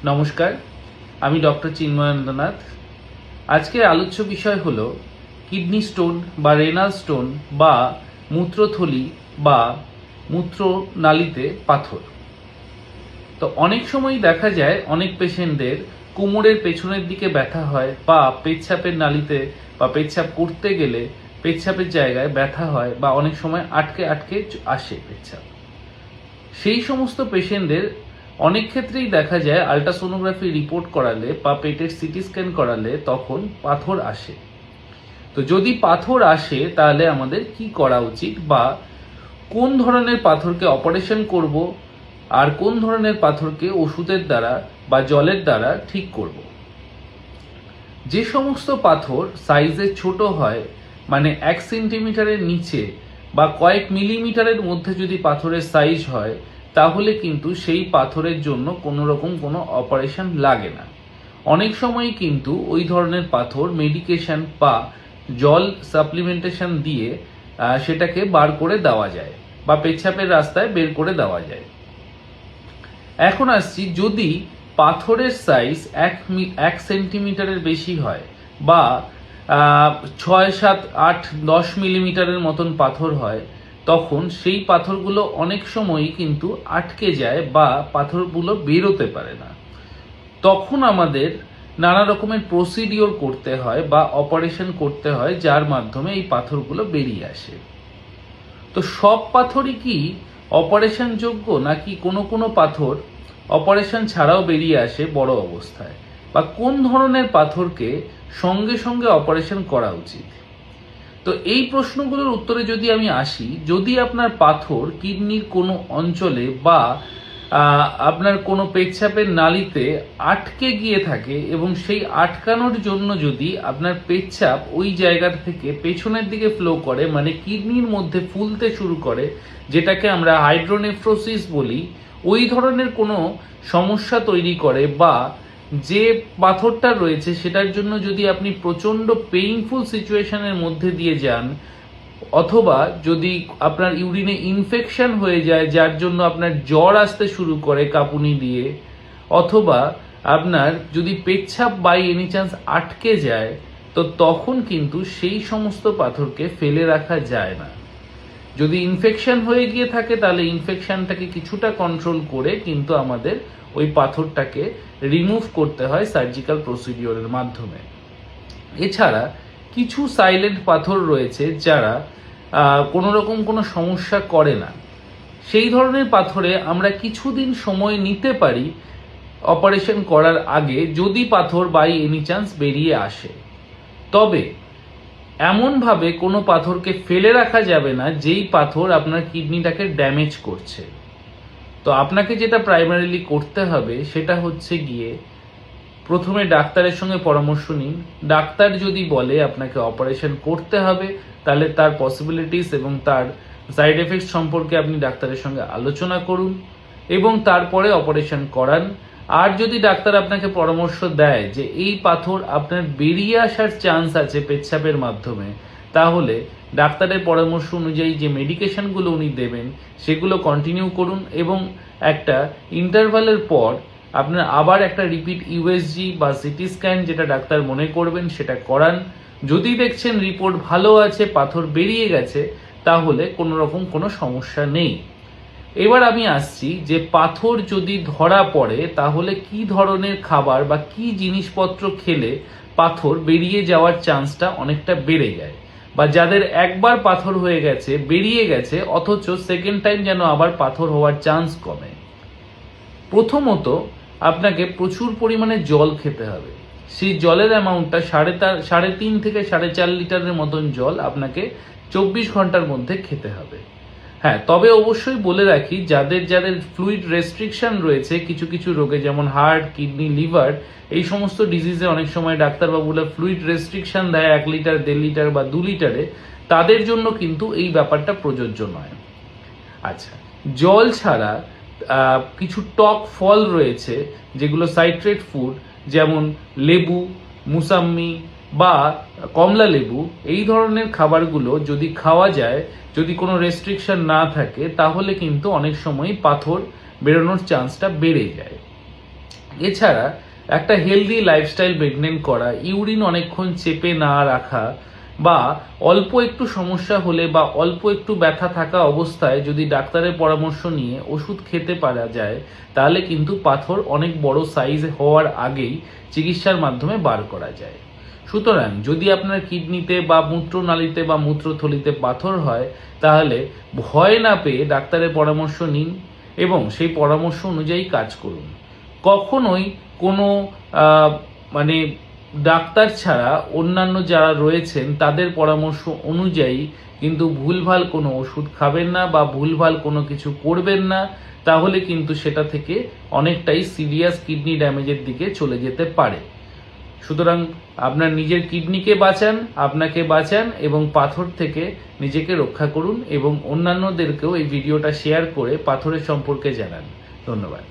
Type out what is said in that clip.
নমস্কার, আমি ডক্টর চিন্ময়েন্দ্রনাথ। আজকের আলোচ্য বিষয় হলো কিডনি স্টোন বা রেনাল স্টোন বা মূত্রথলি বা মূত্রনালীতে পাথর। তো অনেক সময় দেখা যায় অনেক পেশেন্টদের কোমরের পেছনের দিকে ব্যথা হয় বা পেচ্ছাপের নালীতে বা পেচ্ছাপ করতে গেলে পেচ্ছাপের জায়গায় ব্যথা হয় বা অনেক সময় আটকে আটকে আসে পেচ্ছাপ। সেই সমস্ত পেশেন্টদের অনেক ক্ষেত্রেই দেখা যায় আল্ট্রাসোনোগ্রাফি রিপোর্ট করালে বা পেটের সিটি স্ক্যান করালে তখন পাথর আসে। তো যদি পাথর আসে তাহলে আমাদের কি করা উচিত বা কোন ধরনের পাথরকে অপারেশন করব আর কোন ধরনের পাথরকে ওষুধের দ্বারা বা জলের দ্বারা ঠিক করব। যে সমস্ত পাথর সাইজে ছোট হয়, মানে 1 সেন্টিমিটারের নিচে বা কয়েক মিলিমিটারের মধ্যে যদি পাথরের সাইজ হয়, তাহলে কিন্তু সেই পাথরের জন্য কোনো রকম কোনো অপারেশন লাগে না। অনেক সময় কিন্তু ওই ধরনের পাথর মেডিকেশন বা জল সাপ্লিমেন্টেশন দিয়ে সেটাকে বার করে দেওয়া যায় বা পেচ্ছাপের রাস্তায় বের করে দেওয়া যায়। এখন আসছি, যদি পাথরের সাইজ 1 সেন্টিমিটারের বেশি হয় বা 6, 7, 8, 10 মিলিমিটারের মতন পাথর হয়, তখন সেই পাথরগুলো অনেক সময়ই কিন্তু আটকে যায় বা পাথরগুলো বেরোতে পারে না। তখন আমাদের নানা রকমের প্রসিডিওর করতে হয় বা অপারেশন করতে হয়, যার মাধ্যমে এই পাথরগুলো বেরিয়ে আসে। তো সব পাথরই কি অপারেশন যোগ্য, নাকি কোনো কোনো পাথর অপারেশন ছাড়াও বেরিয়ে আসে বড় অবস্থায়, বা কোন ধরনের পাথরকে সঙ্গে সঙ্গে অপারেশন করা উচিত? তো এই প্রশ্নগুলোর উত্তরে যদি আমি আসি, যদি আপনার পাথর কিডনির কোনো অঞ্চলে বা আপনার কোনো পেচ্ছাপের নালীতে আটকে গিয়ে থাকে এবং সেই আটকানোর জন্য যদি আপনার পেচ্ছাপ ওই জায়গা থেকে পেছনের দিকে ফ্লো করে, মানে কিডনির মধ্যে ফুলতে শুরু করে, যেটাকে আমরা হাইড্রোনেফ্রোসিস বলি, ওই ধরনের কোনো সমস্যা তৈরি করে বা যে পাথরটা রয়েছে সেটার জন্য যদি আপনি প্রচণ্ড পেইনফুল সিচুয়েশনের মধ্যে দিয়ে যান, অথবা যদি আপনার ইউরিনে ইনফেকশন হয়ে যায় যার জন্য আপনার জ্বর আসতে শুরু করে কাঁপুনি দিয়ে, অথবা আপনার যদি পেচ্ছাপ বাই এনি চান্স আটকে যায়, তো তখন কিন্তু সেই সমস্ত পাথরকে ফেলে রাখা যায় না। যদি ইনফেকশন হয়ে গিয়ে থাকে তাহলে ইনফেকশনটাকে কিছুটা কন্ট্রোল করে কিন্তু আমাদের ওই পাথরটাকে রিমুভ করতে হয় সার্জিক্যাল প্রসিডিওরের মাধ্যমে। এছাড়া কিছু সাইলেন্ট পাথর রয়েছে যারা কোনো রকম কোনো সমস্যা করে না। সেই ধরনের পাথরে আমরা কিছুদিন সময় নিতে পারি অপারেশন করার আগে, যদি পাথর বাই এনি চান্স বেরিয়ে আসে। তবে এমনভাবে কোনো পাথরকে ফেলে রাখা যাবে না যেই পাথর আপনার কিডনিটাকে ড্যামেজ করছে। তো আপনাকে যেটা প্রাইমারিলি করতে হবে সেটা হচ্ছে গিয়ে প্রথমে ডাক্তারের সঙ্গে পরামর্শ নিন। ডাক্তার যদি বলে আপনাকে অপারেশন করতে হবে, তাহলে তার পসিবিলিটিস এবং তার সাইড এফেক্টস সম্পর্কে আপনি ডাক্তারের সঙ্গে আলোচনা করুন এবং তারপরে অপারেশন করান। আর যদি ডাক্তার আপনাকে পরামর্শ দেয় যে এই পাথর আপনার বেরিয়ে আসার চান্স আছে পেচ্ছাপের মাধ্যমে, তাহলে ডাক্তারের পরামর্শ অনুযায়ী যে মেডিকেশনগুলো উনি দেবেন সেগুলো কন্টিনিউ করুন এবং একটা ইন্টারভালের পর আপনার আবার একটা রিপিট ইউএসজি বা সিটি স্ক্যান, যেটা ডাক্তার মনে করবেন, সেটা করান। যদি দেখছেন রিপোর্ট ভালো আছে, পাথর বেরিয়ে গেছে, তাহলে কোনো রকম কোনো সমস্যা নেই। এবার আমি আসছি যে পাথর যদি ধরা পড়ে তাহলে কি ধরনের খাবার বা কি জিনিসপত্র খেলে পাথর বেরিয়ে যাওয়ার চান্সটা অনেকটা বেড়ে যায়, বা যাদের একবার পাথর হয়ে গেছে, বেরিয়ে গেছে, অথচ সেকেন্ড টাইম যেন আবার পাথর হওয়ার চান্স কমে। প্রথমত আপনাকে প্রচুর পরিমাণে জল খেতে হবে। সেই জলের অ্যামাউন্টটা 3.5 থেকে 4.5 লিটারের মতন জল আপনাকে 24 ঘন্টার মধ্যে খেতে হবে। হ্যাঁ, তবে অবশ্যই বলে রাখি, যাদের যাদের ফ্লুইড রেস্ট্রিকশন রয়েছে কিছু কিছু রোগে, যেমন হার্ট, কিডনি, লিভার, এই সমস্ত ডিজিজে অনেক সময় ডাক্তারবাবুরা ফ্লুইড রেস্ট্রিকশন দেয় 1 লিটার, 1.5 লিটার বা 2 লিটারে, তাদের জন্য কিন্তু এই ব্যাপারটা প্রযোজ্য নয়। আচ্ছা, জল ছাড়া কিছু টক ফল রয়েছে যেগুলো সাইট্রেট ফুড, যেমন লেবু, মুসাম্মি বা কমলা লেবু, এই ধরনের খাবারগুলো যদি খাওয়া যায়, যদি কোনো রেস্ট্রিকশন না থাকে, তাহলে কিন্তু অনেক সময় পাথর বেরোনোর চান্সটা বেড়ে যায়। এছাড়া একটা হেলদি লাইফস্টাইল মেনটেন করা, ইউরিন অনেকক্ষণ চেপে না রাখা, বা অল্প একটু সমস্যা হলে বা অল্প একটু ব্যথা থাকা অবস্থায় যদি ডাক্তারের পরামর্শ নিয়ে ওষুধ খেতে পারা যায়, তাহলে কিন্তু পাথর অনেক বড় সাইজ হওয়ার আগেই চিকিৎসার মাধ্যমে বার করা যায়। সুতরাং যদি আপনার কিডনিতে বা মূত্রনালীতে বা মূত্রথলিতে পাথর হয়, তাহলে ভয় না পেয়ে ডাক্তারের পরামর্শ নিন এবং সেই পরামর্শ অনুযায়ী কাজ করুন। কখনোই কোনো মানে ডাক্তার ছাড়া অন্যান্য যারা রয়েছেন তাদের পরামর্শ অনুযায়ী কিন্তু ভুলভাল কোনো ওষুধ খাবেন না বা ভুলভাল কোনো কিছু করবেন না, তাহলে কিন্তু সেটা থেকে অনেকটাই সিরিয়াস কিডনি ড্যামেজের দিকে চলে যেতে পারে। সুতরাং আপনার নিজের কিডনিকে বাঁচান, আপনাকে বাঁচান এবং পাথর থেকে নিজেকে রক্ষা করুন এবং অন্যান্যদেরকেও এই ভিডিওটা শেয়ার করে পাথরের সম্পর্কে জানান। ধন্যবাদ।